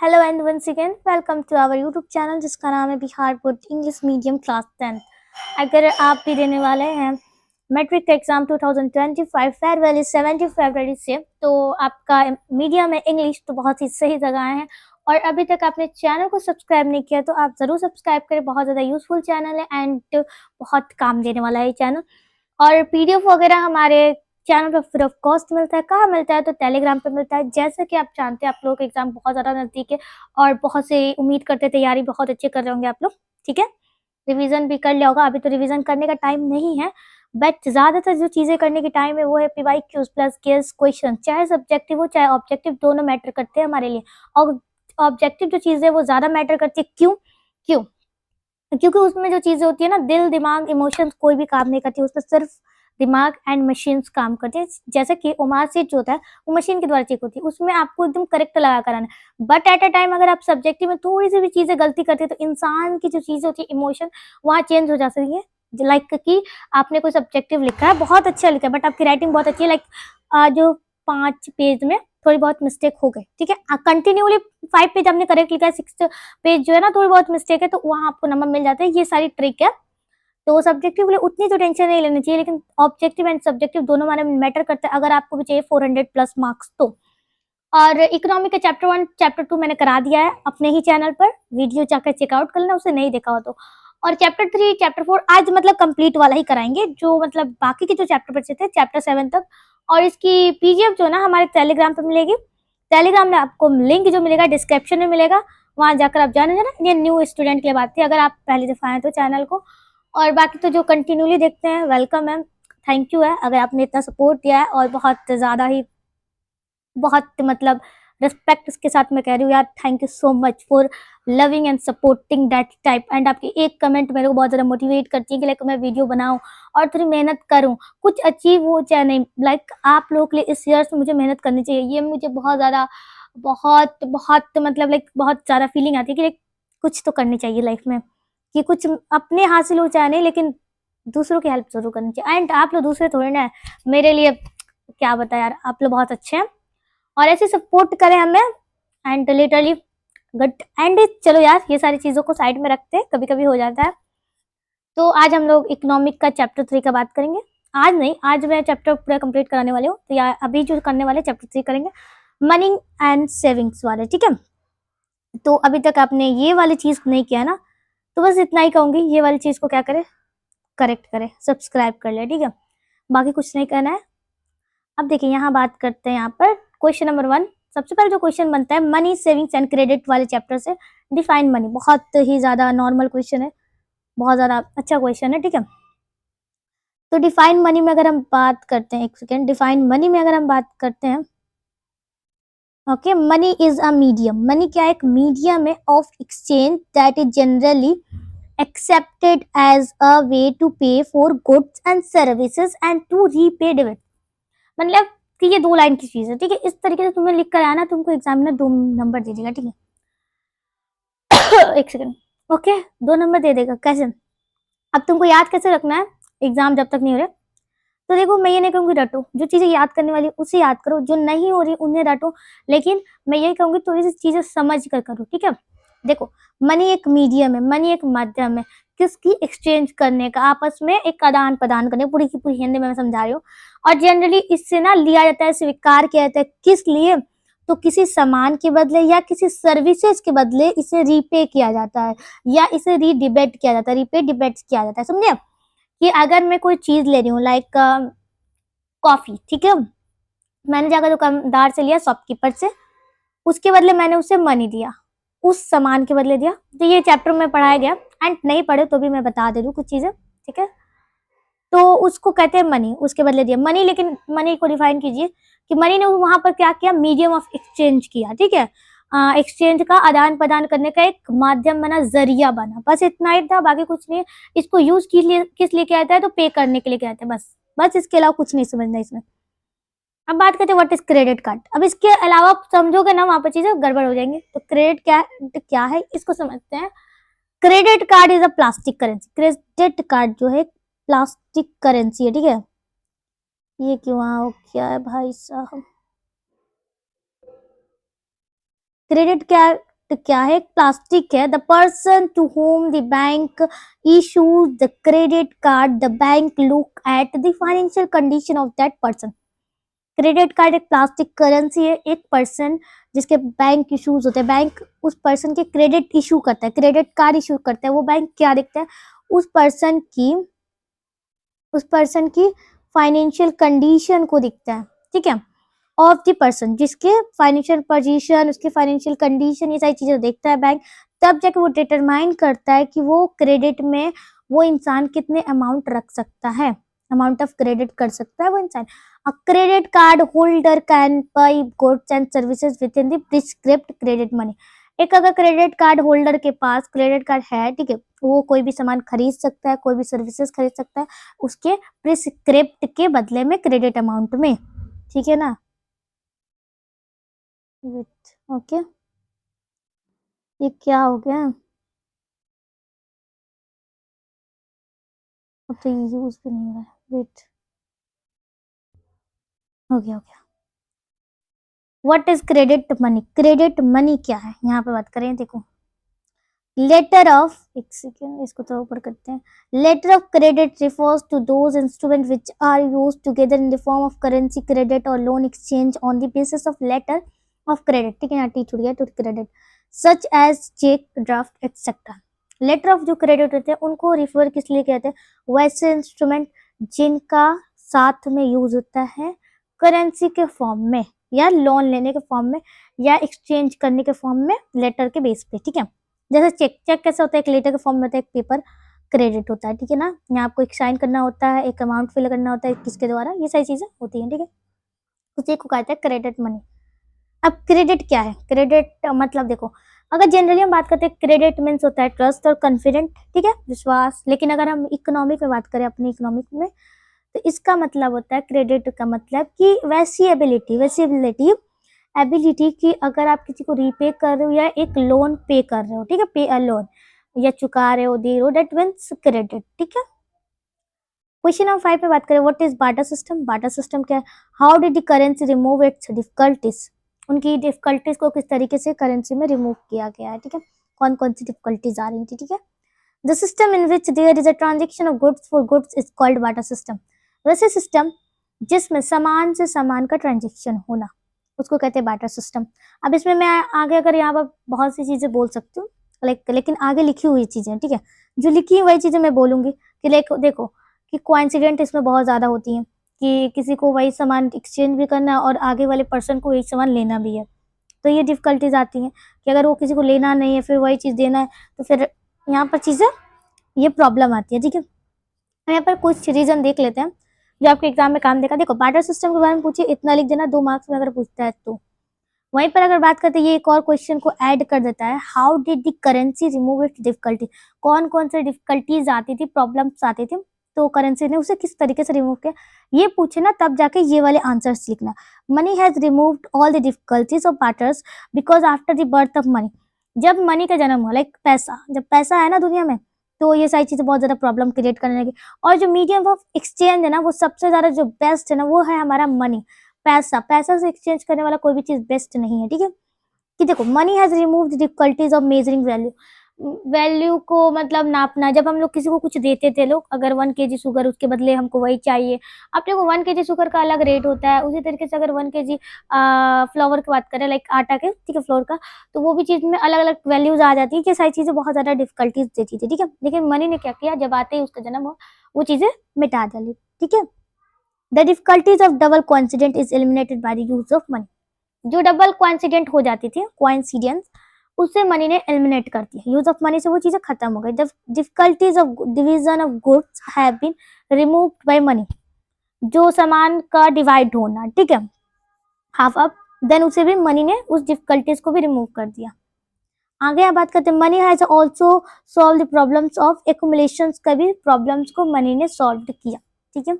Hello and once again welcome to our YouTube channel जिसका नाम है Bihar board English medium class 10। अगर आप भी देने वाले हैं मैट्रिक का एग्जाम 2025 फेयरवेल 17 फरवरी से, तो आपका मीडियम है इंग्लिश, तो बहुत ही सही जगह है। और अभी तक आपने चैनल को सब्सक्राइब नहीं किया तो आप ज़रूर सब्सक्राइब करें। बहुत ज़्यादा यूजफुल चैनल है एंड बहुत काम देने वाला है ये चैनल। और पीडीएफ वगैरह हमारे चैनल पे फ्री ऑफ कॉस्ट मिलता है। कहाँ मिलता है? तो टेलीग्राम पे मिलता है। जैसा कि आप जानते हैं, आप लोगों का एग्जाम बहुत ज़्यादा नज़दीक है और बहुत से उम्मीद करते हैं तैयारी बहुत अच्छे कर रहे होंगे आप लोग। ठीक है, रिवीजन भी कर लिया होगा। अभी तो रिवीजन करने का टाइम नहीं है, बट ज़्यादातर जो चीज़ें करने की टाइम है वो है पीवाईक्यूज प्लस केस क्वेश्चन। चाहे सब्जेक्टिव हो चाहे ऑब्जेक्टिव, दोनों मैटर करते हैं हमारे लिए। और ऑब्जेक्टिव जो चीज़ है वो ज़्यादा मैटर करती है। क्यों? क्यों? क्योंकि उसमें जो चीज़ें होती है ना, दिल दिमाग इमोशंस कोई भी काम नहीं करती, उसमें सिर्फ दिमाग एंड मशीन्स काम करते हैं। जैसे कि ओमार सीट जो होता है वो मशीन के द्वारा चेक होती है, उसमें आपको एकदम करेक्ट लगा कराना है। बट एट अ टाइम अगर आप सब्जेक्टिव में थोड़ी सी भी चीज़ें गलती करते हैं तो इंसान की जो चीज़ें होती है, इमोशन, वहाँ चेंज हो जा सकती है। लाइक कि आपने कोई सब्जेक्टिव लिखा है, बहुत अच्छा लिखा है, बट आपकी राइटिंग बहुत अच्छी है। लाइक जो 5 पेज में थोड़ी बहुत मिस्टेक हो गई, ठीक है, कंटिन्यूली 5 पेज आपने करेक्ट लिखा है, 6 पेज जो है ना थोड़ी बहुत मिस्टेक है, तो वहाँ आपको नंबर मिल जाता है। ये सारी ट्रिक है। तो सब्जेक्टिव के लिए उतनी तो टेंशन नहीं लेनी चाहिए, लेकिन ऑब्जेक्टिव एंड सब्जेक्टिव दोनों माने मैटर करता है अगर आपको भी चाहिए 400 प्लस मार्क्स तो। और इकोनॉमिक का चैप्टर 1 चैप्टर 2 मैंने करा दिया है अपने ही चैनल पर, वीडियो जाकर चेकआउट कर लेना उसे नहीं देखा हो तो। और चैप्टर 3 चैप्टर 4 आज मतलब कंप्लीट वाला ही कराएंगे, जो मतलब बाकी के जो चैप्टर बचे थे चैप्टर 7 तक। और इसकी पीडीएफ जो है ना हमारे टेलीग्राम पे मिलेगी। टेलीग्राम में आपको लिंक जो मिलेगा डिस्क्रिप्शन में मिलेगा, वहां जाकर आप जाने ना। ये न्यू स्टूडेंट के लिए बात थी, अगर आप पहली दफा आए तो चैनल को। और बाकी तो जो कंटिन्यूली देखते हैं वेलकम है, थैंक यू है अगर आपने इतना सपोर्ट दिया है। और बहुत ज़्यादा ही बहुत मतलब रिस्पेक्ट के साथ मैं कह रही हूँ यार, thank you so much for loving and supporting that type. And आपकी एक कमेंट मेरे को बहुत ज़्यादा मोटिवेट करती है कि लाइक मैं वीडियो बनाऊँ और थोड़ी मेहनत करूँ, कुछ अचीव हो चाहे नहीं। लाइक आप लोगों के लिए इस ईयर से मुझे मेहनत करनी चाहिए, ये मुझे बहुत ज़्यादा बहुत बहुत मतलब लाइक बहुत ज़्यादा फीलिंग आती है कि लाइक कुछ तो करनी चाहिए लाइफ में, कि कुछ अपने हासिल हो चाहे नहीं, लेकिन दूसरों की हेल्प जरूर करनी चाहिए। एंड आप लोग दूसरे थोड़े ना है मेरे लिए, क्या बता यार, आप लोग बहुत अच्छे हैं और ऐसे सपोर्ट करें हमें। And literally good. एंड चलो यार, ये सारी चीज़ों को साइड में रखते हैं, कभी कभी हो जाता है। तो आज हम लोग इकोनॉमिक का चैप्टर 3 का बात करेंगे। आज नहीं, आज मैं चैप्टर पूरा कंप्लीट कराने वाले हूँ, तो यार अभी जो करने वाले चैप्टर 3 करेंगे मनी एंड सेविंग्स वाले, ठीक है। तो अभी तक आपने ये वाली चीज़ नहीं किया ना, तो बस इतना ही कहूँगी, ये वाली चीज़ को क्या करें, करेक्ट करें, सब्सक्राइब कर ले, ठीक है। बाकी कुछ नहीं करना है। अब देखिए यहाँ बात करते हैं, यहाँ पर क्वेश्चन नंबर 1। सबसे पहले जो क्वेश्चन बनता है मनी सेविंग्स एंड क्रेडिट वाले चैप्टर से, डिफाइन मनी। बहुत ही ज़्यादा नॉर्मल क्वेश्चन है, बहुत ज़्यादा अच्छा क्वेश्चन है, ठीक है। तो डिफाइन मनी में अगर हम बात करते हैं, एक सेकेंड, डिफाइन मनी में अगर हम बात करते हैं, okay, money is a medium. Money क्या है? एक मीडियम है of exchange that is generally accepted as a way to pay for goods and services and to repay debt। मतलब कि ये 2 लाइन की चीज है, ठीक है। इस तरीके से तुम्हें लिख कर आना, तुमको एग्जामिनर 2 नंबर दे देगा, ठीक है। एक सेकंड, ओके, 2 नंबर दे देगा। कैसे? अब तुमको याद कैसे रखना है एग्जाम जब तक नहीं हो रहे? तो देखो, मैं ये नहीं कहूंगी रटो, जो चीजें याद करने वाली उसे याद करो, जो नहीं हो रही उन्हें रटो। लेकिन मैं ये कहूंगी थोड़ी सी चीजें समझ कर करो, ठीक है। देखो, मनी एक मीडियम है, मनी एक माध्यम है किसकी? एक्सचेंज करने का, आपस में एक आदान प्रदान करने, पूरी की पूरी हिंदी में मैं समझा रही हूँ। और जनरली इससे ना लिया जाता है, स्वीकार किया जाता है, किस लिए? तो किसी सामान के बदले या किसी सर्विसेज के बदले इसे रीपे किया जाता है, या इसे रीडिबेट किया जाता है, रीपे डिबेट किया जाता है, समझे? कि अगर मैं कोई चीज ले रही हूँ, लाइक कॉफी, ठीक है, मैंने जाकर दुकानदार से लिया, शॉपकीपर से, उसके बदले मैंने उसे मनी दिया, उस सामान के बदले दिया। तो ये चैप्टर में पढ़ाया गया, एंड नहीं पढ़े तो भी मैं बता दे रही हूँ कुछ चीजें, ठीक है। तो उसको कहते हैं मनी, उसके बदले दिया मनी। लेकिन मनी को डिफाइन कीजिए कि मनी ने वहां पर क्या किया? मीडियम ऑफ एक्सचेंज किया, ठीक है। एक्सचेंज का आदान प्रदान करने का एक माध्यम बना, जरिया बना, बस इतना ही था, बाकी कुछ नहीं। इसको यूज किस लिए किया जाता है? तो पे करने के लिए किया जाता है, बस बस इसके अलावा कुछ नहीं समझना इसमें। अब बात करते हैं व्हाट इज क्रेडिट कार्ड। अब इसके अलावा आप समझोगे ना, वहां पर चीजें गड़बड़ हो जाएंगी। तो क्रेडिट क्या है इसको समझते हैं। Credit card is a plastic currency. Credit card जो है प्लास्टिक करेंसी है, ठीक है। ये क्यों आओ, क्या है भाई साहब? क्रेडिट क्या क्या है, प्लास्टिक है। The person to whom the bank issues the credit card, the bank look at the financial condition of that person. Credit card एक प्लास्टिक करेंसी है। एक पर्सन जिसके बैंक इश्यूज होते हैं, बैंक उस पर्सन के क्रेडिट इशू करता है, क्रेडिट कार्ड इशू करता है, वो बैंक क्या देखता है, उस पर्सन की फाइनेंशियल कंडीशन को दिखता है, ठीक है, ऑफ द पर्सन, जिसके फाइनेंशियल पोजीशन, उसकी फाइनेंशियल कंडीशन, ये सारी चीजें देखता है बैंक। तब जाके वो डिटरमाइन करता है कि वो क्रेडिट में वो इंसान कितने अमाउंट रख सकता है, अमाउंट ऑफ क्रेडिट कर सकता है वो इंसान। A credit card holder can buy goods and services within the prescribed credit money. एक अगर क्रेडिट कार्ड होल्डर के पास क्रेडिट कार्ड है, ठीक है, वो कोई भी सामान खरीद सकता है, कोई भी सर्विसेज खरीद सकता है उसके प्रिस्क्रिप्ट के बदले में, क्रेडिट अमाउंट में, ठीक है ना, विथ, ओके। ये क्या हो गया, अब तो यूज भी नहीं हो रहा है, वेट, हो गया हो गया। What is credit money, credit money क्या है, यहाँ पे बात करें, देखो, लेटर ऑफ, एक सेकेंड इसको तो ऊपर करते हैं, letter of credit refers to those instrument which are use together in the form of currency, credit और loan exchange on the basis of letter of credit, ठीक है, यहाँ टी छूट गया, to credit, such as cheque, draft etcetera. Letter of जो credit होते हैं उनको रिफर किस लिए कहते हैं, वैसे इंस्ट्रूमेंट जिनका साथ में यूज होता है करेंसी के फॉर्म में, या लोन लेने के फॉर्म में, या एक्सचेंज करने के फॉर्म में, लेटर के बेस पे, ठीक है। जैसे चेक, चेक कैसे होता है, एक लेटर के फॉर्म में होता है, एक पेपर क्रेडिट होता है, ठीक है ना, यहाँ आपको एक साइन करना होता है, एक अमाउंट फिल करना होता है किसके द्वारा, ये सारी चीजें होती हैं, ठीक है, उसी को कहते हैं क्रेडिट मनी। अब क्रेडिट क्या है, क्रेडिट मतलब देखो, अगर जनरली हम बात करते हैं क्रेडिट मीन्स होता है ट्रस्ट और कॉन्फिडेंट, ठीक है, विश्वास, लेकिन अगर हम इकोनॉमिक में बात करें, अपनी इकोनॉमिक में, तो इसका मतलब होता है, क्रेडिट का मतलब कि वैसी एबिलिटी एबिलिटी की, अगर आप किसी को रीपे कर रहे हो या एक लोन पे कर रहे हो, ठीक है, पे अ लोन, या चुका रहे हो, दे रहे हो, डेट मीन्स क्रेडिट, ठीक है। क्वेश्चन नंबर 5 पे बात करें, what is barter system, barter system क्या है, how did the currency remove it's difficulties, उनकी डिफिकल्टीज को किस तरीके से करेंसी में रिमूव किया गया है, ठीक है, कौन कौन सी डिफिकल्टीज आ रही थी, ठीक है। The system in which there is a transaction of goods for goods is called barter system. वैसे सिस्टम जिसमें सामान से सामान का ट्रांजेक्शन होना, उसको कहते हैं बार्टर सिस्टम। अब इसमें मैं आगे, अगर यहाँ पर बहुत सी चीजें बोल सकती हूँ, लेकिन आगे लिखी हुई चीजें, ठीक है, जो लिखी हुई वही चीजें मैं बोलूंगी, कि देखो कि कोइंसिडेंट इसमें बहुत ज्यादा होती है, कि किसी को वही सामान एक्सचेंज भी करना है और आगे वाले पर्सन को वही सामान लेना भी है, तो ये डिफिकल्टीज आती हैं, कि अगर वो किसी को लेना नहीं है फिर वही चीज देना है, तो फिर यहाँ पर चीजें, ये प्रॉब्लम आती है, ठीक है। यहाँ पर कुछ रीजन देख लेते हैं जो आपके एग्जाम में काम देगा। देखो, बार्टर सिस्टम के बारे में पूछिए, इतना लिख देना, 2 मार्क्स में अगर पूछता है तो। वहीं पर अगर बात करते हैं, ये एक और क्वेश्चन को ऐड कर देता है, how did the currency remove it's difficulty, कौन कौन से डिफिकल्टीज आती थी, प्रॉब्लम्स आती थी, तो करेंसी ने उसे किस तरीके से रिमूव किया, ये पूछे ना, तब जाके ये वाले आंसर्स लिखना। Money has removed all the difficulties of barters because after the birth of money, जब मनी का जन्म हुआ, लाइक पैसा, जब पैसा है ना दुनिया में, तो ये सारी चीजें बहुत ज्यादा प्रॉब्लम क्रिएट करने लगी। और जो मीडियम ऑफ एक्सचेंज है ना, वो सबसे ज्यादा जो बेस्ट है ना, वो है हमारा मनी, पैसा, पैसा से एक्सचेंज करने वाला कोई भी चीज बेस्ट नहीं है, ठीक है। कि देखो, money has removed difficulties of measuring value, value को मतलब नापना, जब हम लोग किसी को कुछ देते थे, लोग अगर 1 kg शुगर, उसके बदले हमको वही चाहिए, अब देखो 1 kg शुगर का अलग रेट होता है, उसी तरीके से अगर 1 kg फ्लावर की बात करें, लाइक आटा के, ठीक है, फ्लोर का, तो वो भी चीज में अलग अलग वैल्यूज आ जाती है, कि सारी चीजें बहुत ज्यादा डिफिकल्टीज देती थी, ठीक है। लेकिन मनी ने क्या किया, जब आते ही उसका जन्म हो, वो चीजें मिटा डाली, ठीक है। The difficulties of double coincident is eliminated by the use of money, जो डबल कोइंसिडेंट हो जाती थी, कोइंसिडेंस, उससे मनी ने एलिमिनेट कर दिया, यूज ऑफ मनी से वो चीजें खत्म हो गई। The difficulties of division of goods have been removed by money, जो सामान का डिवाइड होना, ठीक है, हाफ अप, देन उसे भी मनी ने उस डिफिकल्टीज को भी रिमूव कर दिया। आगे आप बात करते हैं, money has also solve the problems of accumulations, का भी प्रॉब्लम्स को मनी ने सॉल्व किया, ठीक है।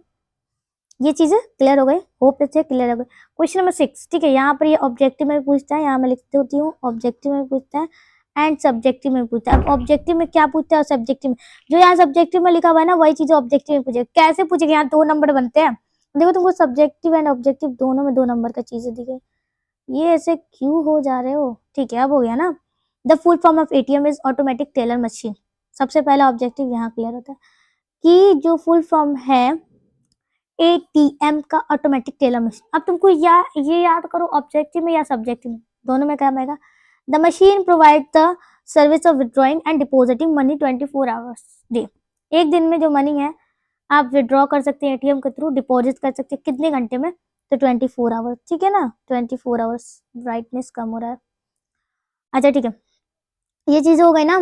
ये चीजें क्लियर हो गई, होप से क्लियर हो गई। क्वेश्चन नंबर 6, ठीक है, यहाँ पर ये ऑब्जेक्टिव में पूछता है, यहाँ मैं लिखती होती हूँ, ऑब्जेक्टिव में पूछता है एंड सब्जेक्टिव में पूछता है। अब ऑब्जेक्टिव में क्या पूछता है और सब्जेक्टिव में, जो यहाँ सब्जेक्टिव में लिखा हुआ है ना, वही चीज ऑब्जेक्टिव में पूछे, कैसे पूछेगा, यहाँ 2 नंबर बनते हैं, देखो तुमको सब्जेक्टिव एंड ऑब्जेक्टिव दोनों में 2 नंबर का चीजें दी गई, ये ऐसे क्यों हो जा रहे हो, ठीक है, अब हो गया ना। The full form of ATM is automatic teller machine. सबसे पहला ऑब्जेक्टिव यहाँ क्लियर होता है कि जो फुल फॉर्म है एटीएम का ऑटोमेटिक टेलर मशीन। अब तुमको ये याद करो ऑब्जेक्टिव में या सब्जेक्टिव में, दोनों में क्या आएगा। The machine provide the service of withdrawing and depositing money 24 hours day. एक दिन में जो मनी है आप विड्रॉ कर सकते हैं एटीएम के थ्रू, डिपॉजिट कर सकते हैं कितने घंटे में, तो 24 आवर्स, ठीक है ना। 24 आवर्स, ब्राइटनेस कम हो रहा है। अच्छा ठीक है, ये चीज हो गई ना।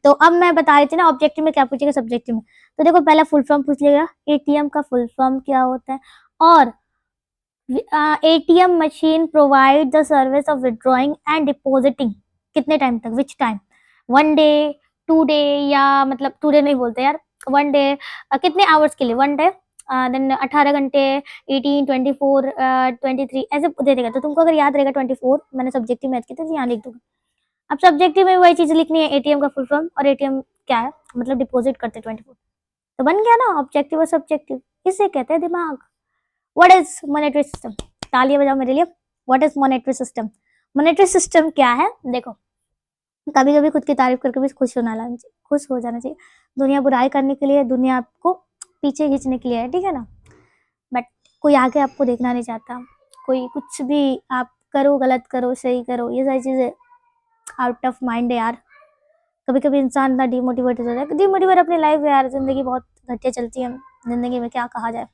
तो अब मैं बता रही थी ना ऑब्जेक्टिव में क्या पूछेगा सब्जेक्टिव में। तो देखो पहला फुल फॉर्म पूछ लेगा, एटीएम का फुल फॉर्म क्या होता है, और ATM machine provide the service of withdrawing and depositing कितने टाइम तक, विच टाइम, 1 डे, 2 डे, या मतलब 2 डे नहीं बोलते यार, 1 डे, कितने आवर्स के लिए, 1 डे, देन 18 घंटे, 18, 24, 23 ऐसे दे देगा। तो तुमको अगर याद रहेगा 24, मैंने सब्जेक्टिव मैथ किया था यहाँ लिख दूंगा। अब सब्जेक्टिव में वही चीज लिखनी है, एटीएम का फुल फॉर्म, और एटीएम क्या है, मतलब डिपॉजिट करते 24। तो बन गया ना ऑब्जेक्टिव और सब्जेक्टिव, इसे कहते हैं दिमाग। व्हाट इज मॉनेटरी सिस्टम, तालियां बजाओ मेरे लिए। What is monetary system, monetary system क्या है। देखो कभी कभी खुद की तारीफ करके भी खुश हो जाना चाहिए। दुनिया बुराई करने के लिए, दुनिया आपको पीछे खींचने के लिए है, ठीक है ना, बट कोई आगे आपको देखना नहीं चाहता। कोई कुछ भी आप करो, गलत करो, सही करो, ये सारी चीजें आउट ऑफ माइंड है यार। कभी कभी इंसान इतना डिमोटिवेट हो जाता है, डिमोटिवेट अपनी लाइफ है यार, जिंदगी बहुत घटिया चलती है जिंदगी में, क्या कहा जाए।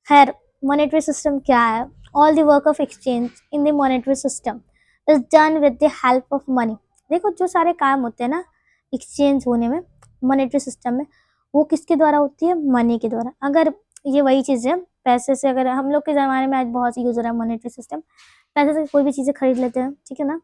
खैर, मॉनेटरी सिस्टम क्या है। All the work of exchange in the monetary system is done with the help of money. देखो जो सारे काम होते हैं ना एक्सचेंज होने में मॉनेटरी सिस्टम में, वो किसके द्वारा होती है, मनी के द्वारा। अगर ये वही चीज़ है, पैसे से, अगर हम लोग के ज़माने में आज बहुत यूज हो रहा है मॉनेटरी सिस्टम, पैसे से कोई भी चीज़ें खरीद लेते हैं, ठीक है ना।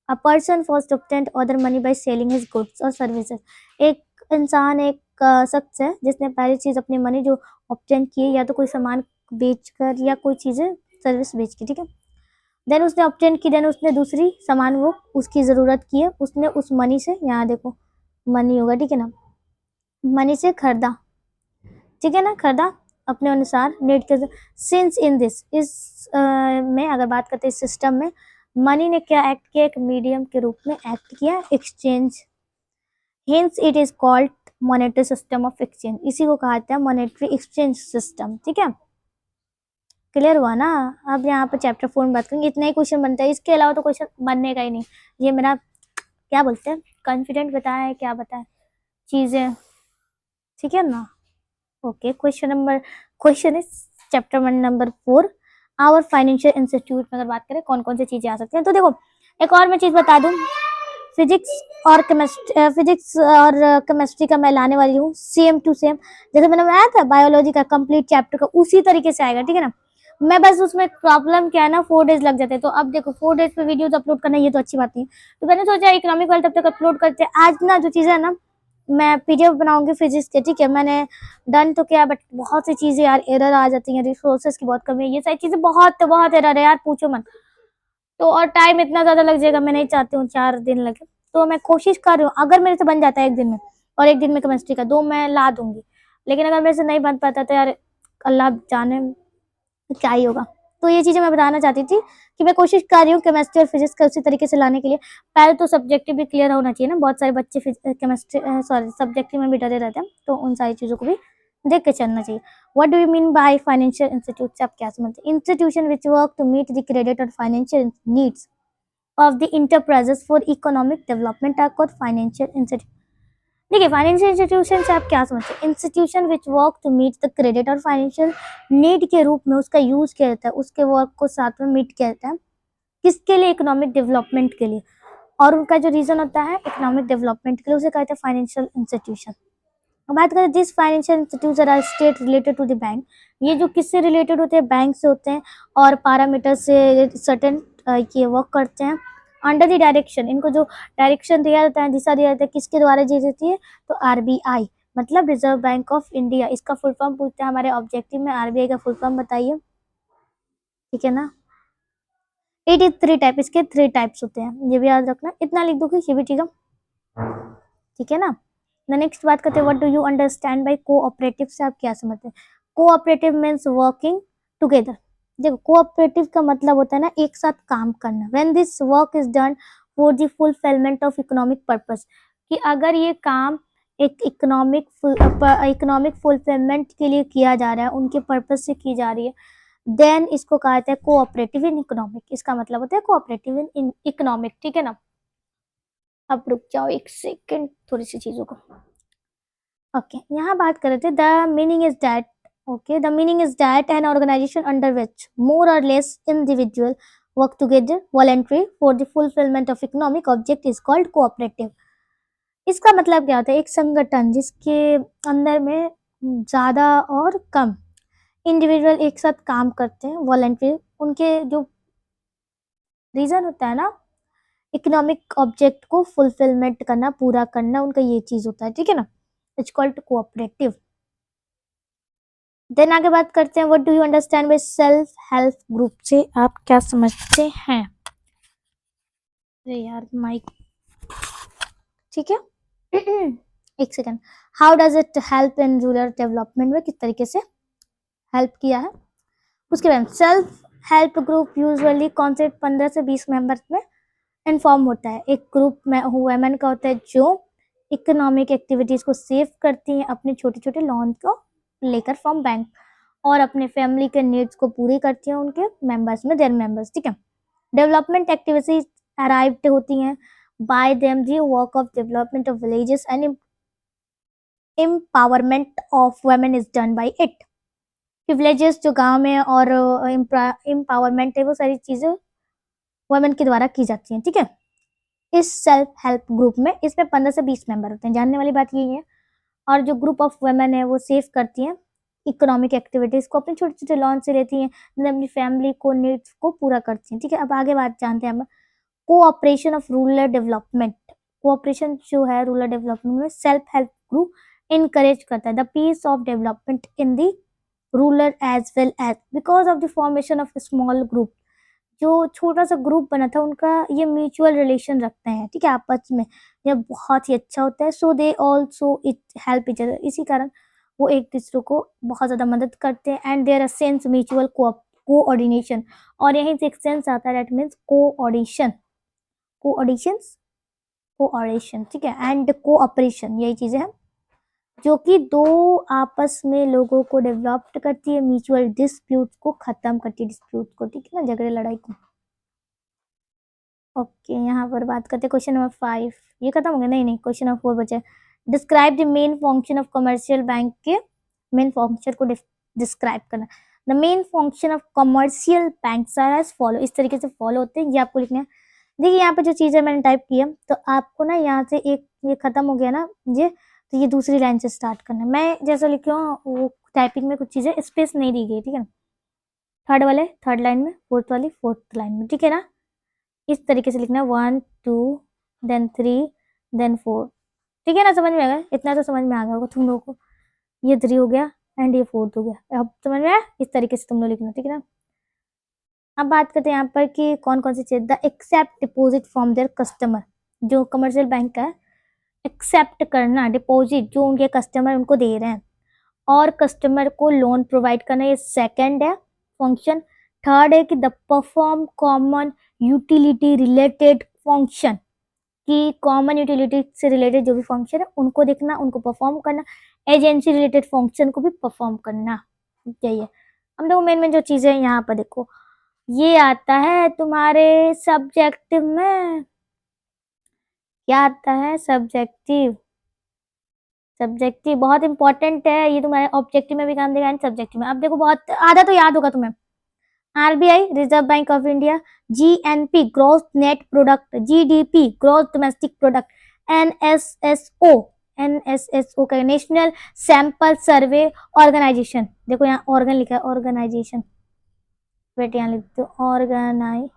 A person first obtained other money by selling his goods और सर्विसेज। एक इंसान, एक शख्स है जिसने पहली चीज़ अपनी मनी जो ऑब्टेन की है, या तो कोई सामान बेचकर या कोई चीज़ें सर्विस बेच के, ठीक है। देन उसने ऑब्टेन की, देन उसने दूसरी सामान वो उसकी ज़रूरत की है, उसने उस मनी से, यहाँ देखो मनी होगा, ठीक है ना, मनी से खरीदा, ठीक है ना, खरीदा अपने अनुसार नीड के। सिंस इन दिस, इस में अगर बात करते हैं सिस्टम में, मनी ने क्या एक्ट किया, एक मीडियम के रूप में एक्ट किया, exchange. Hence it is called monetary system of exchange, इसी को कहा जाता है मॉनेटरी एक्सचेंज सिस्टम, ठीक है। क्लियर हुआ ना। अब यहाँ पर चैप्टर 4 में बात करेंगे, इतना ही क्वेश्चन बनता है, इसके अलावा तो क्वेश्चन बनने का ही नहीं। ये मेरा क्या बोलते हैं, कॉन्फिडेंट बताया है, क्या बताया चीजें, ठीक है ना। Okay, question is chapter 1 number 4, our financial institute में अगर बात करें कौन कौन सी चीजें आ सकती हैं। तो देखो एक और मैं चीज बता दूं, फिजिक्स और केमिस्ट्री का मैं लाने वाली हूँ सेम टू सेम, जैसे मैंने बनाया था बायोलॉजी का कंप्लीट चैप्टर का, उसी तरीके से आएगा, ठीक है ना। मैं बस उसमें प्रॉब्लम क्या है ना, 4 डेज लग जाते हैं। तो अब देखो 4 डेज पे वीडियोस अपलोड करना ये तो अच्छी बात नहीं है, तो मैंने सोचा इकोनॉमिक वाले तब तक अपलोड करते हैं। आज ना जो चीज़ें है ना, मैं पीडीएफ बनाऊंगी फिजिक्स के, ठीक है। मैंने डन तो किया, बट बहुत सी चीज़ें यार एरर आ जाती हैं, रिसोर्सेज की बहुत कमी है, ये सारी चीज़ें बहुत बहुत एरर है यार, पूछो मत। तो और टाइम इतना ज़्यादा लग जाएगा, मैं नहीं चाहती हूँ 4 दिन लगे। तो मैं कोशिश कर रही हूँ, अगर मेरे से बन जाता है एक दिन में, और एक दिन में केमिस्ट्री का 2 मैं ला दूंगी, लेकिन अगर मेरे से नहीं बन पाता तो यार अल्लाह जाने क्या ही होगा। तो ये चीज़ें मैं बताना चाहती थी कि मैं कोशिश कर रही हूँ केमिस्ट्री और फिजिक्स का उसी तरीके से लाने के लिए। पहले तो सब्जेक्टिव भी क्लियर होना चाहिए ना, बहुत सारे बच्चे केमिस्ट्री सब्जेक्टिव में भी डरे रहते हैं, तो उन सारी चीज़ों को भी देख के चलना चाहिए। What do you mean by financial institute से आप क्या समझते हैं, institution which work to meet the credit और financial needs of the enterprises for economic development are called financial institute. देखिए फाइनेंशियल इंस्टीट्यूशन से आप क्या समझते हैं, institution which work to meet the credit और फाइनेंशियल नीड के रूप में उसका यूज किया जाता है, उसके वर्क को साथ में मीट किया जाता है, किसके लिए, इकोनॉमिक डेवलपमेंट के लिए, और उनका जो रीजन होता है इकोनॉमिक डेवलपमेंट के लिए, उसे कहते हैं फाइनेंशियल इंस्टीट्यूशन। अब बात करें this financial institution are state related to the bank, ये जो किससे रिलेटेड होते हैं, बैंक से होते हैं, और पैरामीटर से सर्टेन ये वर्क करते हैं अंडर द डायरेक्शन, इनको जो डायरेक्शन दिया जाता है, दिशा दिया जाता है, किसके द्वारा दी जाती है, तो आरबीआई, मतलब रिजर्व बैंक ऑफ इंडिया। इसका फुल फॉर्म पूछते हैं हमारे ऑब्जेक्टिव में, आरबीआई का फुल फॉर्म बताइए, ठीक है ना। इट इज 3 टाइप, इसके 3 टाइप्स होते हैं, ये भी याद रखना, इतना लिख दूंगी ये भी, ठीक है ना। नेक्स्ट बात करते हैं, what do you understand bye cooperative से आप क्या समझते हैं। Cooperative means working together. देखो कोऑपरेटिव का मतलब होता है ना एक साथ काम करना। When this work is done for the fulfilment of economic purpose, कि अगर ये काम एक इकोनॉमिक फुलफिलमेंट के लिए किया जा रहा है, उनके पर्पस से की जा रही है, देन इसको कहा जाता है कोऑपरेटिव इन इकोनॉमिक। इसका मतलब होता है कोऑपरेटिव इन इकोनॉमिक, ठीक है ना। अब रुक जाओ एक सेकंड थोड़ी सी चीजों को। ओके, यहाँ बात कर रहे थे the meaning is that, okay, the meaning is that an organization under which more or less individual work together voluntary for the fulfillment of economic object is called cooperative। इसका मतलब क्या होता है, एक संगठन जिसके अंदर में ज्यादा और कम इंडिविजुअल एक साथ काम करते हैं वॉलंटरी, उनके जो रीजन होता है ना इकोनॉमिक ऑब्जेक्ट को फुलफिलमेंट करना, पूरा करना, उनका ये चीज होता है, ठीक है ना। It's called cooperative. देन आगे बात करते हैं what do you understand by self help group, से आप क्या समझते हैं। अरे यार माइक, ठीक है। एक second. How does it help in rural development, में किस तरीके से हेल्प किया है। उसके बाद सेल्फ हेल्प ग्रुप यूजुअली कौन से 15 से 20 मेंबर्स में इन्फॉर्म होता है। एक ग्रुप में वुमेन का होता है जो इकोनॉमिक एक्टिविटीज को सेव करती हैं अपने छोटे छोटे लोन को लेकर फ्रॉम बैंक, और अपने फैमिली के नीड्स को पूरी करती हैं उनके मेंबर्स में, देयर मेंबर्स, ठीक है। डेवलपमेंट एक्टिविटीज अराइव्ड होती हैं bye them, the work of development of villages and empowerment of women is done by it. Villages जो गांव में और एम्पावरमेंट है वो सारी चीजें वुमेन के द्वारा की जाती हैं, ठीक है। इस सेल्फ हेल्प ग्रुप में इसमें 15 से 20 मेंबर होते हैं, जानने वाली बात यही है। और जो ग्रुप ऑफ वुमेन है वो सेव करती हैं इकोनॉमिक एक्टिविटीज को, अपने छोटे छोटे लोन से लेती हैं, अपनी फैमिली को नीड्स को पूरा करती हैं, ठीक है। अब आगे बात जानते हैं हम cooperation of rural development. Cooperation जो है रूरल डेवलपमेंट में सेल्फ हेल्प ग्रुप इनकरेज करता है the peace of development in the rural as well as because of the formation of small group. जो छोटा सा ग्रुप बना था उनका ये म्यूचुअल रिलेशन रखते हैं, ठीक है, आपस में यह बहुत ही अच्छा होता है। So they also it help each other, इसी कारण वो एक दूसरे को बहुत ज्यादा मदद करते हैं। And there a sense mutual coordination, और यहीं से एक सेंस आता है that means coordination, coordination, coordination, ठीक है, एंड कोऑपरेशन, यही चीजें हैं जो कि दो आपस में लोगों को डेवलप करती है, म्यूचुअल डिस्प्यूट को खत्म करती है, डिस्प्यूट को, ठीक है ना, झगड़े लड़ाई को। ओके, यहाँ पर बात करते हैं क्वेश्चन नंबर 5, ये खत्म हो गया, नहीं नहीं क्वेश्चन नंबर 4 बचा। Describe the main function of commercial bank के मेन फंक्शन को डिस्क्राइब करना। The main function of commercial bank are as follow, इस तरीके से फॉलो होते हैं, ये आपको लिखना है। देखिए यहाँ पे जो चीज़ है मैंने टाइप किया, तो आपको ना यहाँ से एक ये खत्म हो गया ना ये, तो ये दूसरी लाइन से स्टार्ट करना है। मैं जैसा लिखी हूँ वो टाइपिंग में कुछ चीज़ें स्पेस नहीं दी गई, ठीक है। थर्ड वाले थर्ड लाइन में, फोर्थ वाली फोर्थ लाइन में, ठीक है ना। इस तरीके से लिखना है 1 2 देन 3 देन 4, ठीक है ना। समझ में आ गया, इतना तो समझ में आ गया होगा तुम लोगों को। ये 3 हो गया एंड ये 4 हो गया, अब समझ में आया। इस तरीके से तुम लोग लिखना, ठीक है ना। अब बात करते हैं यहाँ पर कि कौन कौन सी चीज, the accept deposit from their customer, जो कमर्शियल बैंक का है एक्सेप्ट करना डिपॉजिट जो उनके कस्टमर उनको दे रहे हैं, और कस्टमर को लोन प्रोवाइड करना, ये सेकंड है फंक्शन। थर्ड है कि the perform common utility related function, कि कॉमन यूटिलिटी से रिलेटेड जो भी फंक्शन है उनको देखना, उनको परफॉर्म करना, एजेंसी रिलेटेड फंक्शन को भी परफॉर्म करना, यही है। हम देखो मेन मेन जो चीजें हैं यहाँ पर देखो, ये आता है तुम्हारे सब्जेक्टिव में, क्या आता है सब्जेक्टिव, सब्जेक्टिव बहुत इंपॉर्टेंट है ये, तुम्हारे ऑब्जेक्टिव में भी काम देगा एंड सब्जेक्टिव में। अब देखो बहुत आधा तो याद होगा तुम्हें, RBI reserve bank of India, GNP gross net product, GDP gross domestic product, NSSO, NSSO का नेशनल सैंपल सर्वे ऑर्गेनाइजेशन, देखो यहाँ ऑर्गन लिखा है ऑर्गेनाइजेशन, बेटे यहाँ लिख दो ऑर्गेनाइजेशन,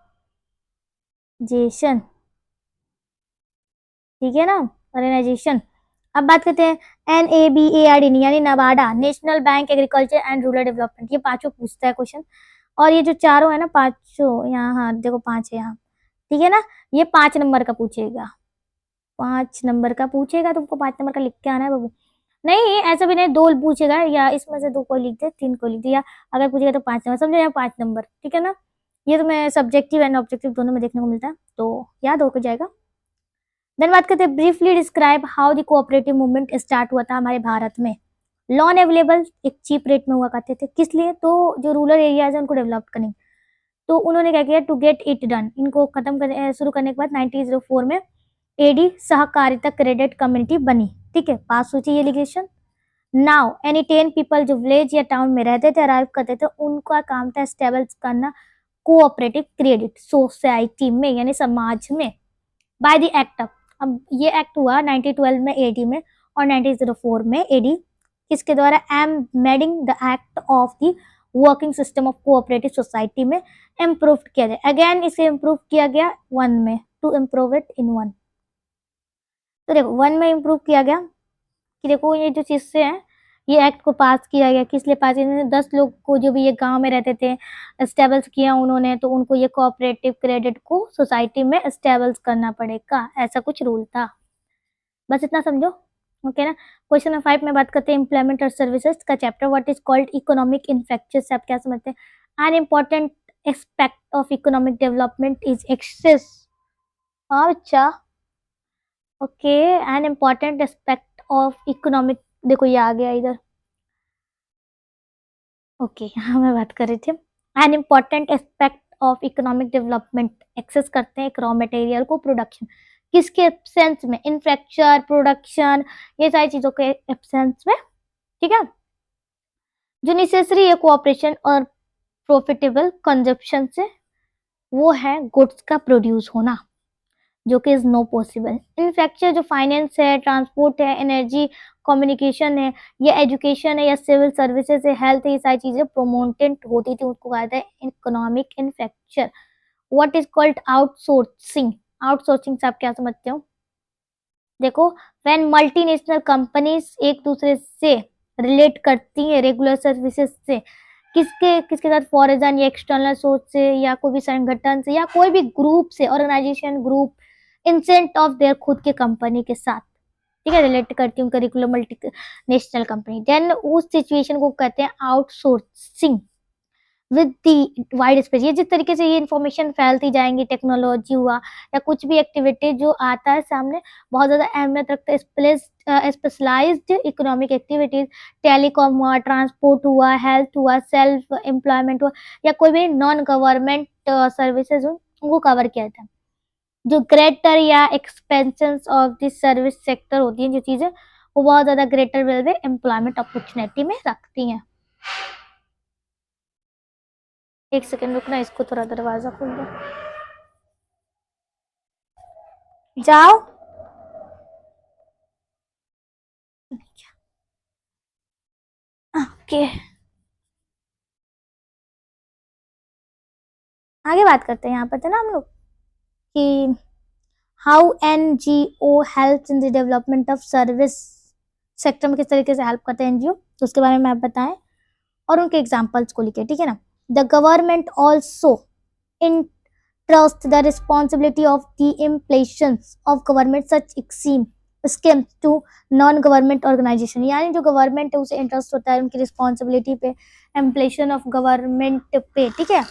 ठीक है ना, ऑर्गेनाइजेशन। अब बात करते हैं NABARD यानी नबाडा, national bank agriculture and rural development, ये पांचों पूछता है क्वेश्चन। और ये जो चारों है ना पांचों, यहाँ हाँ देखो 5 है यहाँ, ठीक है ना, ये 5 नंबर का पूछेगा, 5 नंबर का पूछेगा, तुमको 5 नंबर का लिख के आना है बाबू। नहीं ऐसा भी नहीं, 2 पूछेगा या इसमें से 2 को लिख दे 3 को लिख दे, या अगर पूछेगा तो 5 नंबर, समझो यहाँ 5 नंबर, ठीक है ना। ये तो मैं सब्जेक्टिव एंड ऑब्जेक्टिव दोनों में देखने को मिलता है, तो याद होकर जाएगा। देन बात करते हैं briefly describe how the cooperative movement start हुआ था हमारे भारत में। लॉन अवेलेबल एक चीप रेट में हुआ करते थे, किस लिए? तो जो रूरल एरियाज है उनको डेवलप करने। तो उन्होंने क्या किया, टू गेट इट डन, इनको खत्म कर शुरू करने के बाद 1904 में एडी सहकारिता क्रेडिट कम्युनिटी बनी, ठीक है, पास हुई थी ये लिगेशन। नाउ एनी 10 पीपल जो विलेज या टाउन में रहते थे, अराइव करते थे, उनका काम था स्टेबल्स करना कोऑपरेटिव क्रेडिट सोसाइटी में, यानी समाज में, बाय द एक्ट। अब ये एक्ट हुआ 1912 में एडी में, और 1904 में एडी किसके द्वारा? Amending the act of the working system of cooperative society में इम्प्रूव किया जाए। अगेन इसे इम्प्रूव किया गया वन में, to improve it in one. तो देखो वन में इम्प्रूव किया गया कि देखो ये जो चीज से है, ये एक्ट को पास किया गया, किस लिए पास किया? 10 लोग को जो भी ये गांव में रहते थे स्टेबल्स किया उन्होंने, तो उनको ये कोऑपरेटिव क्रेडिट को सोसाइटी में स्टेबल्स करना पड़ेगा, ऐसा कुछ रूल था। बस इतना समझो, ओके ना। क्वेश्चन नंबर 5 में बात करते हैं एम्प्लॉयमेंट और सर्विसेज का chapter, what is called economic inflection से आप क्या समझते हैं? An important aspect of economic development is access. अच्छा, okay, an important aspect of economic, देखो ये आ गया इधर, ओके, यहाँ मैं बात कर रही थी an important aspect of economic development, access करते हैं एक रॉ मटेरियल को, प्रोडक्शन, किसके एब्सेंस में? इन्फ्रास्ट्रक्चर, प्रोडक्शन, ये सारी चीजों के एब्सेंस में, ठीक है। जो नेसेसरी है कोऑपरेशन और प्रॉफिटेबल कंजप्शन से, वो है गुड्स का प्रोड्यूस होना, जो कि इज नो पॉसिबल। इन्फ्रास्ट्रक्चर जो फाइनेंस है, ट्रांसपोर्ट है, एनर्जी, कम्युनिकेशन है, या एजुकेशन है, या सिविल सर्विसेज है, हेल्थ है, ये सारी चीजें प्रोमोटेड होती थी, उसको कहा जाता है economic infrastructure. What is called outsourcing? Outsourcing से आप क्या समझते हो? देखो, व्हेन मल्टीनेशनल कंपनीज एक दूसरे से रिलेट करती है रेगुलर सर्विसेज से, किसके किसके साथ? फॉरेन या एक्सटर्नल सोर्स से, या कोई भी संगठन से, या कोई भी ग्रुप से, ऑर्गेनाइजेशन, ग्रुप, इंसेंट ऑफ देयर खुद के कंपनी के साथ, ठीक है, रिलेट करती हूँ curricular multi national company, then उस सिचुएशन को कहते हैं outsourcing with the wide space. ये जिस तरीके से ये इन्फॉर्मेशन फैलती जाएंगी, टेक्नोलॉजी हुआ या कुछ भी एक्टिविटी जो आता है सामने, बहुत ज्यादा अहमियत रखता है स्पेशलाइज्ड इकोनॉमिक एक्टिविटीज, टेलीकॉम हुआ, ट्रांसपोर्ट हुआ, हेल्थ हुआ, सेल्फ एम्प्लॉयमेंट हुआ, या कोई भी नॉन गवर्नमेंट सर्विसेज हो, उनको कवर किया जाता है। जो ग्रेटर या expansion of this service sector होती है, जो चीजें वो बहुत ज्यादा ग्रेटर वेलवे एम्प्लॉयमेंट अपॉर्चुनिटी में रखती हैं। एक सेकेंड रुकना, इसको थोड़ा दरवाजा खोल दो, जाओ। ओके, आगे बात करते हैं। यहाँ पर थे ना हम लोग कि how NGO help in the development of service sector में किस तरीके से हेल्प करते हैं एनजीओ, तो उसके बारे में आप बताएं और उनके एग्जांपल्स को लिखे, ठीक है ना। The government also in trust the responsibility of the implementations of government such schemes to non-government organization, यानी जो गवर्नमेंट है उसे इंटरेस्ट होता है उनकी रिस्पॉन्सिबिलिटी पे, इम्प्लेशन ऑफ गवर्नमेंट पे, ठीक है,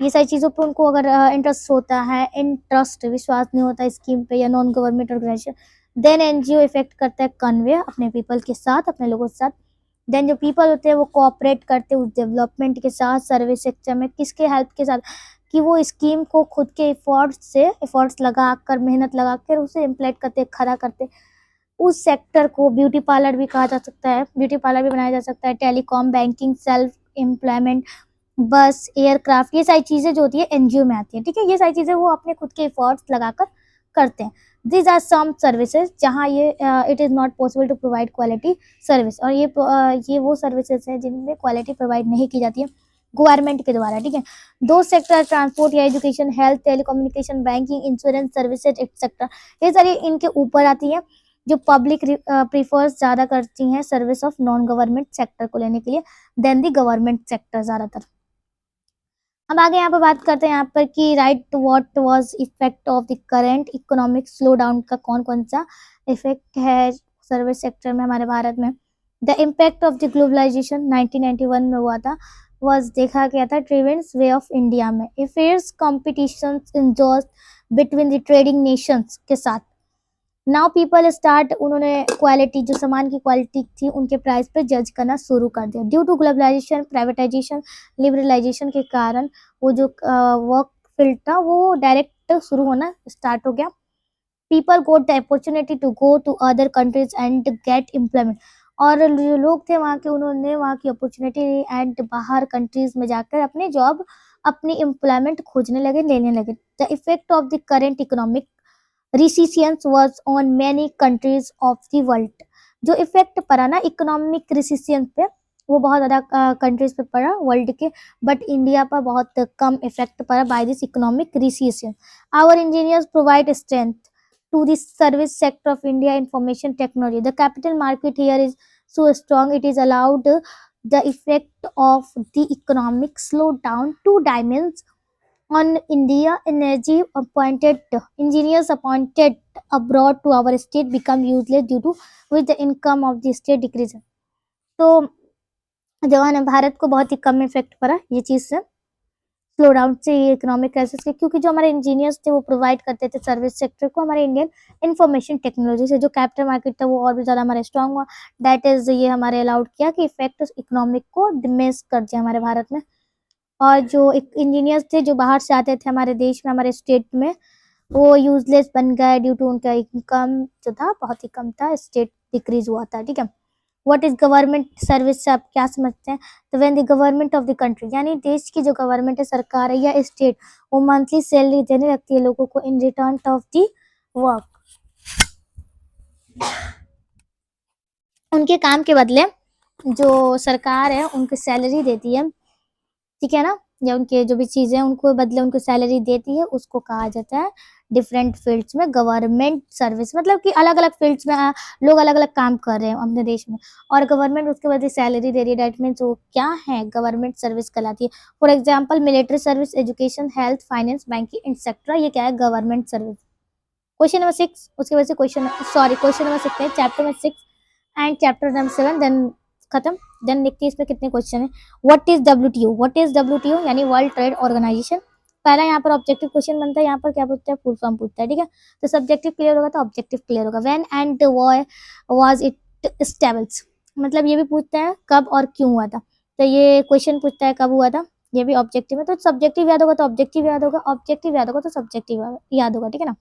ये सारी चीजों पे उनको अगर इंटरेस्ट होता है, इंटरेस्ट विश्वास नहीं होता स्कीम पे या non government organization, then NGO effect करता है कन्वे अपने पीपल के साथ, अपने लोगों के साथ। देन जो पीपल होते हैं वो कोऑपरेट करते हैं उस डेवलपमेंट के साथ, सर्विस सेक्टर में, किसके हेल्प के साथ? कि वो स्कीम को खुद के एफर्ट्स लगाकर, मेहनत लगाकर उसे इम्प्लीमेंट करते, खड़ा करते। उस सेक्टर को ब्यूटी पार्लर भी कहा जा सकता है, ब्यूटी पार्लर भी बनाया जा सकता है, टेलीकॉम, बैंकिंग, सेल्फ एम्प्लॉयमेंट, बस, एयरक्राफ्ट, ये सारी चीजें जो होती है एनजीओ में आती है, ठीक है। ये सारी चीजें वो अपने खुद के एफर्ट्स लगाकर करते हैं। दीज आर सम सर्विसेज जहाँ ये it is not possible to provide quality service, और ये वो सर्विसेज है जिनमें क्वालिटी प्रोवाइड नहीं की जाती है गवर्नमेंट के द्वारा, ठीक है। दो सेक्टर, ट्रांसपोर्ट या education, health, telecommunication, banking, insurance services etcetera, ये सारी इनके ऊपर आती है, जो पब्लिक प्रीफर्स ज्यादा करती हैं service of non government sector को लेने के लिए देन द गवर्नमेंट सेक्टर ज्यादातर। अब आगे यहाँ पर बात करते हैं यहाँ पर कि right what was effect of the current economic slow down का कौन कौन सा इफेक्ट है सर्विस सेक्टर में हमारे भारत में। The impact of the globalisation 1991 में हुआ था, was देखा गया था ड्रिवेंस वे ऑफ इंडिया में। अफेयर्स कॉम्पिटिशन इंजॉस्ट बिटवीन द ट्रेडिंग नेशंस के साथ। नाउ पीपल स्टार्ट, उन्होंने क्वालिटी, जो सामान की क्वालिटी थी उनके प्राइस पे जज करना शुरू कर दिया। Due to globalisation, privatisation, liberalisation के कारण वो जो वर्क फील्ड था वो डायरेक्ट शुरू होना स्टार्ट हो गया। People got the opportunity to go to other countries and get employment. और जो लोग थे वहाँ के, उन्होंने वहाँ की अपॉर्चुनिटी एंड बाहर कंट्रीज में जाकर अपने जॉब, अपनी एम्प्लॉयमेंट खोजने लगे, लेने लगे। The effect of the current economic recessions was on many countries of the world. जो इफेक्ट पड़ा ना इकोनॉमिक रिसीसियंस पे, वो बहुत ज़्यादा कंट्रीज पे पड़ा वर्ल्ड के, बट इंडिया पर बहुत कम इफेक्ट पड़ा by this economic recession. Our engineers provide strength to the service sector of India information technology. The capital market here is so strong, it is allowed the effect of the economic slowdown to dimensions on India. Energy appointed engineers appointed abroad to our state become useless due to which the income of the state decreases. तो जवान भारत को बहुत ही कम effect पड़ा ये चीज से, slow down से, ये इकोनॉमिक क्राइसिस के, क्योंकि जो हमारे इंजीनियर्स थे वो प्रोवाइड करते थे सर्विस सेक्टर को हमारे इंडियन इंफॉर्मेशन टेक्नोलॉजी से। जो कैपिटल मार्केट था वो और भी ज़्यादा हमारे स्ट्रॉन्ग हुआ, दैट इज ये हमारे अलाउड किया कि इफेक्ट इकोनॉमिक को डिमेस कर दिया हमारे भारत में। और जो इंजीनियर्स थे जो बाहर से आते थे हमारे देश में, हमारे स्टेट में, वो यूजलेस बन गए ड्यू टू उनका इनकम जो था बहुत ही कम था, स्टेट डिक्रीज हुआ था। ठीक है। व्हाट इज गवर्नमेंट सर्विस से आप क्या समझते हैं? तो when the government of the country, यानी देश की जो गवर्नमेंट है, सरकार है या स्टेट, वो मंथली सैलरी देने लगती है लोगों को in return of the work, उनके काम के बदले जो सरकार है उनकी सैलरी देती है, ठीक है ना, या उनके जो भी चीजें उनको बदले उनको सैलरी देती है, उसको कहा जाता है डिफरेंट फील्ड्स में गवर्नमेंट सर्विस। मतलब कि अलग अलग फील्ड्स में लोग अलग अलग काम कर रहे हैं अपने देश में और गवर्नमेंट उसके बदले सैलरी दे रही है, डेट मीन्स वो क्या है, गवर्नमेंट सर्विस कहलाती है। For example military service, education, health, finance, banking etcetera, ये क्या है, गवर्नमेंट सर्विस। क्वेश्चन नंबर 6, उसके वजह से क्वेश्चन नंबर 6 में चैप्टर में 6 एंड चैप्टर नंबर 7 देन खत्म। देन देखते हैं इसमें कितने क्वेश्चन है। What is WTO? What is WTO यानी वर्ल्ड ट्रेड ऑर्गेनाइजेशन। पहला यहाँ पर ऑब्जेक्टिव क्वेश्चन बनता है, यहाँ पर क्या पूछता है, फुल फॉर्म पूछता है। ठीक है, तो सब्जेक्टिव क्लियर होगा तो ऑब्जेक्टिव क्लियर होगा। When and why was it established, मतलब ये भी पूछता है कब और क्यों हुआ था, तो ये क्वेश्चन पूछता है कब हुआ था, ये भी ऑब्जेक्टिव है, तो सब्जेक्टिव याद होगा तो ऑब्जेक्टिव याद होगा, ऑब्जेक्टिव याद होगा तो सब्जेक्टिव याद होगा। ठीक है ना।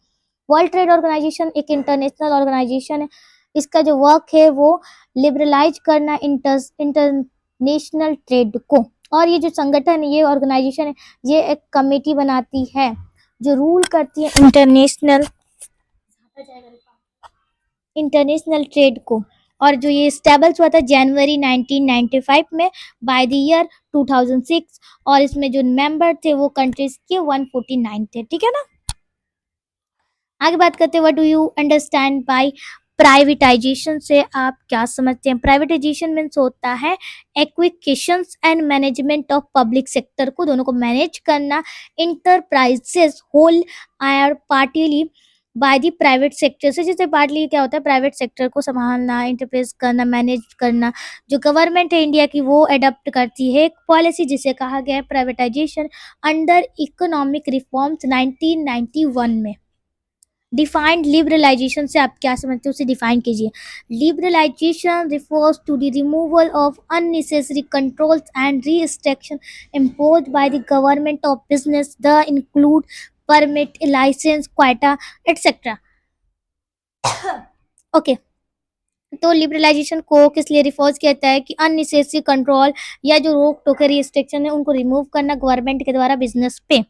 वर्ल्ड ट्रेड ऑर्गेनाइजेशन एक इंटरनेशनल ऑर्गेनाइजेशन है, इसका जो वर्क है वो लिबरलाइज करना इंटरनेशनल ट्रेड को। और ये जो संगठन है, ये ऑर्गेनाइजेशन है, ये एक कमेटी बनाती है जो रूल करती है इंटरनेशनल ट्रेड को। और जो ये स्टैब्लिश हुआ था जनवरी 1995 में बाय द ईयर 2006, और इसमें जो मेंबर थे वो कंट्रीज के 149 थे। ठीक है ना। आगे बात करते हैं, what do you understand bye privatisation से आप क्या समझते हैं? प्राइवेटाइजेशन मीन्स होता है acquisitions and management of public sector को, दोनों को मैनेज करना इंटरप्राइजेस होल और partly by the private sector से। जैसे पार्टली क्या होता है, प्राइवेट सेक्टर को संभालना, इंटरप्राइज करना, मैनेज करना। जो गवर्नमेंट है इंडिया की वो अडॉप्ट करती है एक पॉलिसी जिसे कहा गया है प्राइवेटाइजेशन अंडर इकोनॉमिक रिफॉर्म्स 1991 में। डिफाइंड लिबरलाइजेशन से आप क्या समझते हो, उसे डिफाइन कीजिए। Liberalisation refers to the removal of unnecessary controls and restriction imposed by the government of business, the include permit, license, quota, etc. Okay, तो लिबरलाइजेशन को किस लिए रिफर्स कहता है कि अननेसेसरी कंट्रोल या जो रोक टोक रिस्ट्रिक्शन है उनको रिमूव करना गवर्नमेंट के द्वारा बिजनेस पे।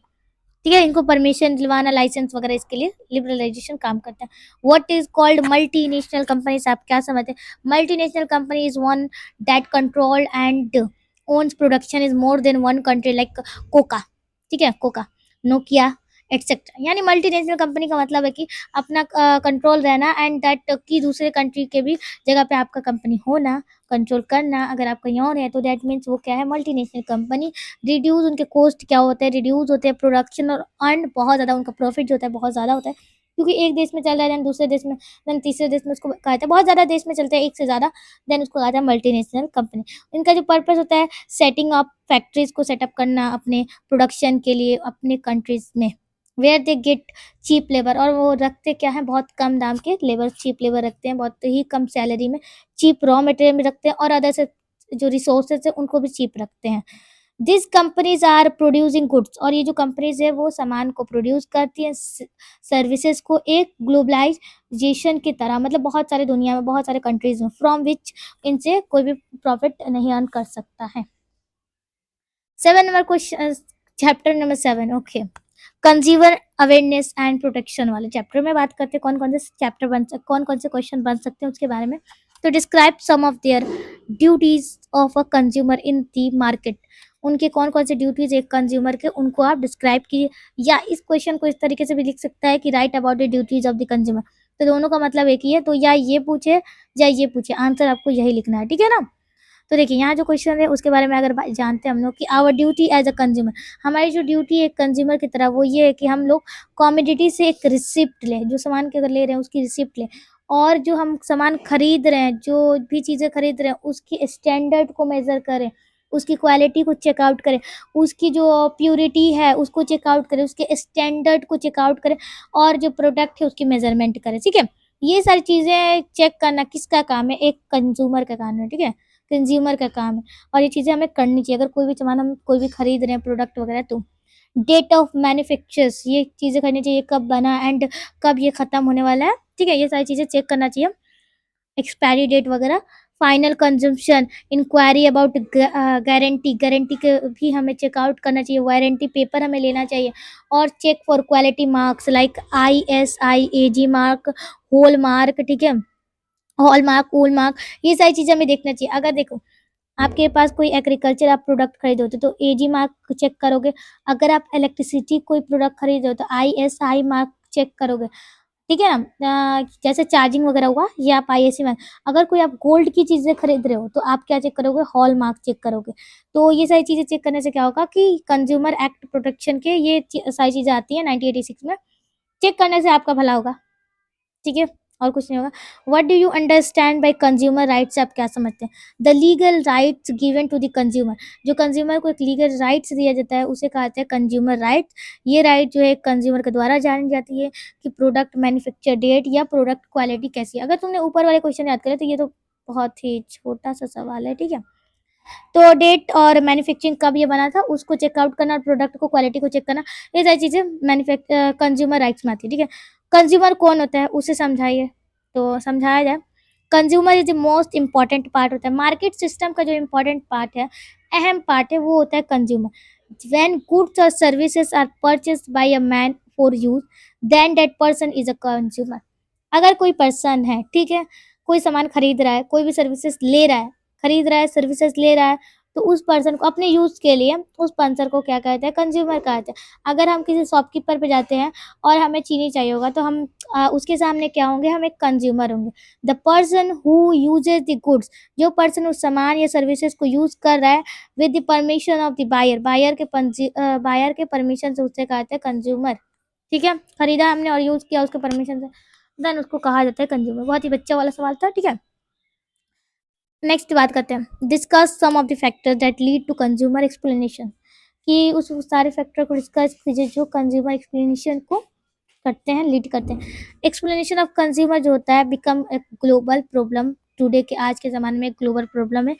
ठीक है, इनको परमिशन दिलवाना, लाइसेंस वगैरह, इसके लिए लिबरलाइजेशन काम करता है। What is called multinational companies, आप क्या समझते हैं? Multinational company is one that control and owns production is more than one country, like Coca. ठीक है, कोका, नोकिया एक्सेट्रा। यानी मल्टीनेशनल कंपनी का मतलब है कि अपना कंट्रोल रहना एंड दैट कि दूसरे कंट्री के भी जगह पे आपका कंपनी होना, कंट्रोल करना। अगर आप कहीं और है तो दैट मीन्स वो क्या है, मल्टीनेशनल कंपनी। रिड्यूस उनके कॉस्ट क्या होते हैं, रिड्यूस होते हैं प्रोडक्शन और अर्न बहुत ज़्यादा, उनका प्रॉफिट जो होता है बहुत ज़्यादा होता है। क्योंकि एक देश में चल रहा है देन दूसरे देश में देन तीसरे देश में उसको कहा जाता है, बहुत ज़्यादा देश में चलते हैं एक से ज़्यादा, देन उसको कहा जाता है मल्टीनेशनल कंपनी। इनका जो पर्पस होता है सेटिंग अप फैक्ट्रीज को सेटअप करना अपने प्रोडक्शन के लिए अपने कंट्रीज में, where they get cheap labour, और वो रखते क्या है बहुत कम दाम के लेबर, चीप लेबर रखते हैं, बहुत ही कम सैलरी में चीप रॉ मटेरियल में रखते हैं, और अदर से जो रिसोर्सेज है उनको भी चीप रखते हैं। This companies are producing goods, और ये जो कंपनीज है वो सामान को प्रोड्यूस करती हैं सर्विसेज को एक ग्लोबलाइजेशन की तरह, मतलब बहुत सारे दुनिया में बहुत सारे कंट्रीज में, फ्रॉम विच इनसे कोई भी प्रॉफिट नहीं अर्न कर सकता है। 7 number question, chapter number 7, okay, consumer awareness and protection वाले चैप्टर में बात करते हैं कौन कौन से चैप्टर कौन कौन से क्वेश्चन बन सकते हैं उसके बारे में। तो describe some of their duties of a consumer in the market, उनके कौन कौन से ड्यूटीज एक कंज्यूमर के उनको आप डिस्क्राइब कीजिए, या इस क्वेश्चन को इस तरीके से भी लिख सकता है कि right about the duties of the consumer, तो दोनों का मतलब एक ही है, तो या ये पूछे या ये पूछे, आंसर आपको यही लिखना है, ठीक है ना। तो देखिए यहाँ जो क्वेश्चन है उसके बारे में अगर जानते हैं हम लोग कि our duty as a consumer, हमारी जो ड्यूटी है कंज्यूमर की तरह वो ये है कि हम लोग कॉमोडिटी से एक रिसिप्ट लें, जो सामान के अगर ले रहे हैं उसकी रिसिप्ट लें, और जो हम सामान खरीद रहे हैं जो भी चीज़ें खरीद रहे हैं उसकी स्टैंडर्ड को मेज़र करें, उसकी क्वालिटी को चेकआउट करें, उसकी जो प्योरिटी है उसको चेकआउट करें, उसके स्टैंडर्ड को चेकआउट करें, और जो प्रोडक्ट है उसकी मेजरमेंट करें, ठीक है। ये सारी चीज़ें चेक करना किसका काम है, एक कंज्यूमर का काम है, ठीक है, कंज्यूमर का काम है, और ये चीज़ें हमें करनी चाहिए अगर कोई भी सामान हम कोई भी खरीद रहे हैं प्रोडक्ट वगैरह। तो डेट ऑफ मैन्युफैक्चर्स, ये चीज़ें करनी चाहिए, कब बना एंड कब ये ख़त्म होने वाला है, ठीक है, ये सारी चीज़ें चेक करना चाहिए, एक्सपायरी डेट वगैरह। Final consumption, inquiry about guarantee, guarantee के भी हमें चेकआउट करना चाहिए, वारंटी पेपर हमें लेना चाहिए, और check for quality marks like ISI AG mark, hallmark, ठीक है, हॉलमार्क, हॉलमार्क, ये सारी चीज़ें हमें देखना चाहिए। अगर देखो आपके पास कोई एग्रीकल्चर आप प्रोडक्ट खरीदोगे तो AG मार्क चेक करोगे, अगर आप इलेक्ट्रिसिटी कोई प्रोडक्ट खरीद रहे हो तो ISI मार्क चेक करोगे, ठीक है ना। जैसे चार्जिंग वगैरह हुआ ये आप ISI मार्क, अगर कोई आप गोल्ड की चीज़ें खरीद रहे हो तो आप क्या चेक करोगे, हॉल मार्क चेक करोगे। तो ये सारी चीज़ें चेक करने से क्या होगा कि कंज्यूमर एक्ट प्रोटेक्शन के ये सारी चीज़ें आती हैं 1986 में, चेक करने से आपका भला होगा, ठीक है, और कुछ नहीं होगा। What do you understand by consumer rights, आप क्या समझते हैं, the legal rights given to the consumer, जो कंज्यूमर को एक लीगल राइट्स दिया जाता है उसे कहते हैं कंज्यूमर राइट्स। ये राइट जो है कंज्यूमर के द्वारा जानी जाती है कि प्रोडक्ट मैन्युफैक्चर डेट या प्रोडक्ट क्वालिटी कैसी है। अगर तुमने ऊपर वाले क्वेश्चन याद करे तो ये तो बहुत ही छोटा सा सवाल है, ठीक है। तो डेट और मैन्युफैक्चरिंग कब ये बना था उसको चेकआउट करना और प्रोडक्ट को क्वालिटी को चेक करना, ये सारी चीज़ें कंज्यूमर राइट्स में आती है, ठीक है। कंज्यूमर कौन होता है उसे समझाइए, तो समझाया जाए, consumer is the most important part होता है मार्केट सिस्टम का, जो इंपॉर्टेंट पार्ट है, अहम पार्ट है, वो होता है कंज्यूमर। व्हेन गुड्स और services are purchased by a man for use then that person is a consumer. अगर कोई पर्सन है, ठीक है, कोई सामान खरीद रहा है, कोई भी सर्विसेज ले रहा है, खरीद रहा है, सर्विसेज ले रहा है, तो उस पर्सन को अपने यूज़ के लिए उस पर्सन को क्या कहते हैं, कंज्यूमर कहते हैं। अगर हम किसी शॉपकीपर पे जाते हैं और हमें चीनी चाहिए होगा तो हम उसके सामने क्या होंगे, हम एक कंज्यूमर होंगे। The person who uses the goods, जो पर्सन उस सामान या सर्विसेज को यूज़ कर रहा है with the permission of the buyer, buyer के परमिशन से उससे कहते हैं कंज्यूमर, ठीक है, खरीदा हमने और यूज़ किया उसके परमिशन से, देन उसको कहा जाता है कंज्यूमर। बहुत ही बच्चा वाला सवाल था, ठीक है। नेक्स्ट बात करते हैं, discuss some of the factor that lead to consumer explanation, कि उस सारे फैक्टर को डिस्कस कीजिए जो कंज्यूमर एक्सप्लेनेशन को करते हैं, लीड करते हैं। एक्सप्लेनेशन ऑफ कंज्यूमर जो होता है become a global problem today, के आज के ज़माने में एक ग्लोबल प्रॉब्लम है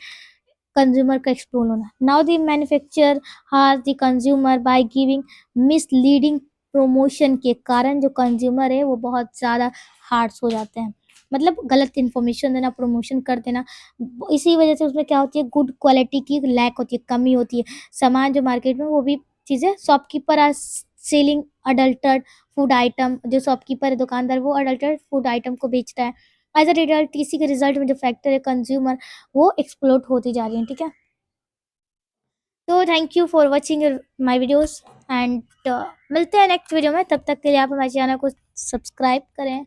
कंज्यूमर का एक्सप्लोर होना। नाउ द मैन्युफैक्चर हाज the consumer by giving misleading promotion के कारण जो कंज्यूमर है वो बहुत ज़्यादा हार्श हो जाते हैं, मतलब गलत इन्फॉर्मेशन देना, प्रमोशन कर देना, इसी वजह से उसमें क्या होती है, गुड क्वालिटी की लैक होती है, कमी होती है। सामान जो मार्केट में वो भी चीज़ें, shopkeeper are selling adulterated food item, जो शॉपकीपर है दुकानदार वो अडल्टर्ड फूड आइटम को बेचता है। एज अ रिजल्ट इसी के रिजल्ट में जो फैक्टर है कंज्यूमर वो एक्सप्लोड होती जा रही है, ठीक है। तो thank you for watching my videos and मिलते हैं नेक्स्ट वीडियो में, तब तक के लिए आप हमारे चैनल को सब्सक्राइब करें,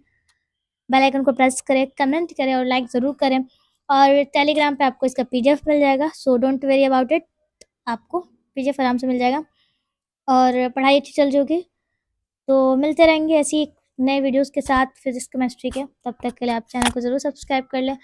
बेल आइकन को प्रेस करें, कमेंट करें और लाइक ज़रूर करें, और टेलीग्राम पे आपको इसका PDF मिल जाएगा, so don't very about it, आपको PDF आराम से मिल जाएगा और पढ़ाई अच्छी चल रही होगी। तो मिलते रहेंगे ऐसी नए वीडियोस के साथ फिजिक्स केमिस्ट्री के। तब तक के लिए आप चैनल को ज़रूर सब्सक्राइब कर लें।